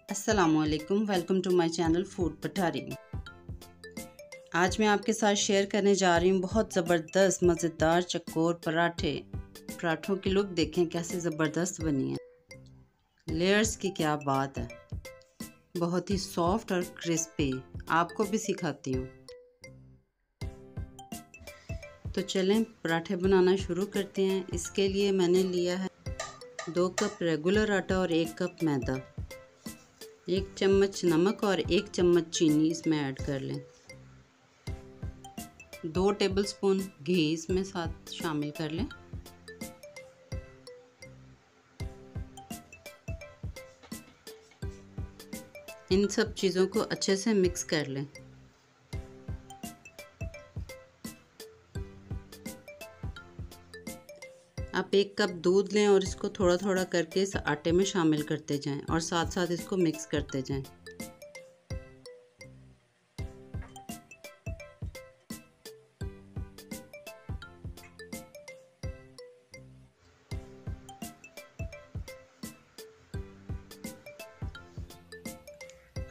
अस्सलामुअलैकुम, welcome to my channel food Pathari. आज मैं आपके साथ शेयर करने जा रही हूँ बहुत ज़बरदस्त मज़ेदार चकोर पराठे। पराठों की लुक देखें कैसे ज़बरदस्त बनी है, लेयर्स की क्या बात है, बहुत ही सॉफ्ट और क्रिस्पी। आपको भी सिखाती हूँ। तो चलें पराठे बनाना शुरू करते हैं। इसके लिए मैंने लिया है 2 कप रेगुलर आटा और 1 कप मैदा। 1 चम्मच नमक और 1 चम्मच चीनी इसमें ऐड कर लें। 2 टेबलस्पून घी इसमें साथ शामिल कर लें। इन सब चीज़ों को अच्छे से मिक्स कर लें। आप 1 कप दूध लें और इसको थोड़ा थोड़ा करके इस आटे में शामिल करते जाएं और साथ साथ इसको मिक्स करते जाएं।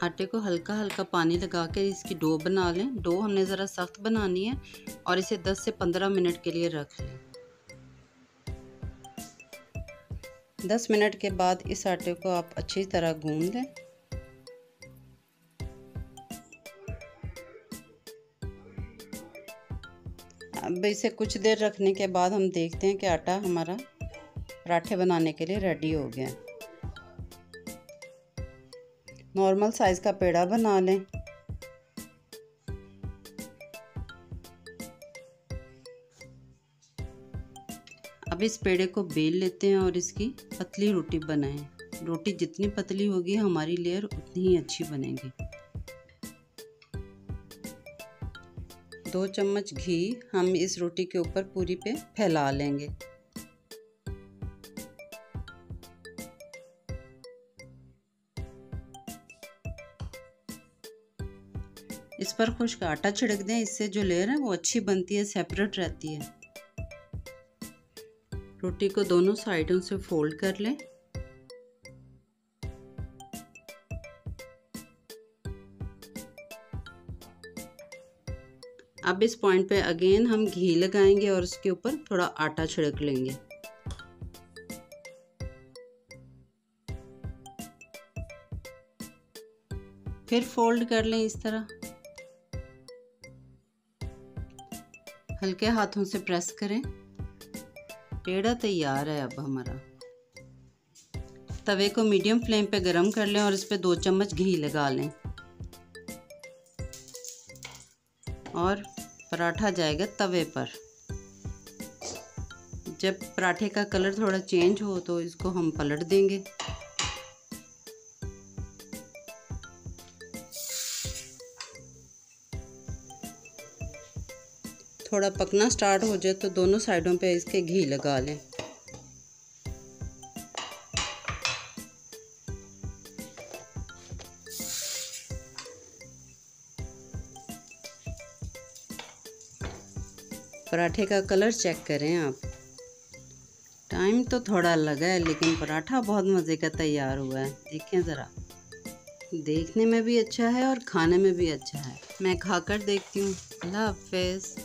आटे को हल्का हल्का पानी लगा कर इसकी डो बना लें। डो हमने ज़रा सख्त बनानी है और इसे 10 से 15 मिनट के लिए रख लें। 10 मिनट के बाद इस आटे को आप अच्छी तरह गूंद लें। अब इसे कुछ देर रखने के बाद हम देखते हैं कि आटा हमारा पराठे बनाने के लिए रेडी हो गया। नॉर्मल साइज़ का पेड़ा बना लें। अब इस पेड़े को बेल लेते हैं और इसकी पतली रोटी बनाएं। रोटी जितनी पतली होगी हमारी लेयर उतनी ही अच्छी बनेगी। 2 चम्मच घी हम इस रोटी के ऊपर पूरी पे फैला लेंगे। इस पर खुश्क आटा छिड़क दें, इससे जो लेयर है वो अच्छी बनती है, सेपरेट रहती है। रोटी को दोनों साइडों से फोल्ड कर लें। अब इस पॉइंट पे अगेन हम घी लगाएंगे और उसके ऊपर थोड़ा आटा छिड़क लेंगे। फिर फोल्ड कर लें इस तरह। हल्के हाथों से प्रेस करें। पेड़ा तैयार है। अब हमारा तवे को मीडियम फ्लेम पे गरम कर लें और इस पे 2 चम्मच घी लगा लें और पराठा जाएगा तवे पर। जब पराठे का कलर थोड़ा चेंज हो तो इसको हम पलट देंगे। थोड़ा पकना स्टार्ट हो जाए तो दोनों साइडों पे इसके घी लगा लें। पराठे का कलर चेक करें आप। टाइम तो थोड़ा लगा है लेकिन पराठा बहुत मज़े का तैयार हुआ है। देखें ज़रा, देखने में भी अच्छा है और खाने में भी अच्छा है। मैं खाकर देखती हूँ। अल्लाह हाफ़िज़।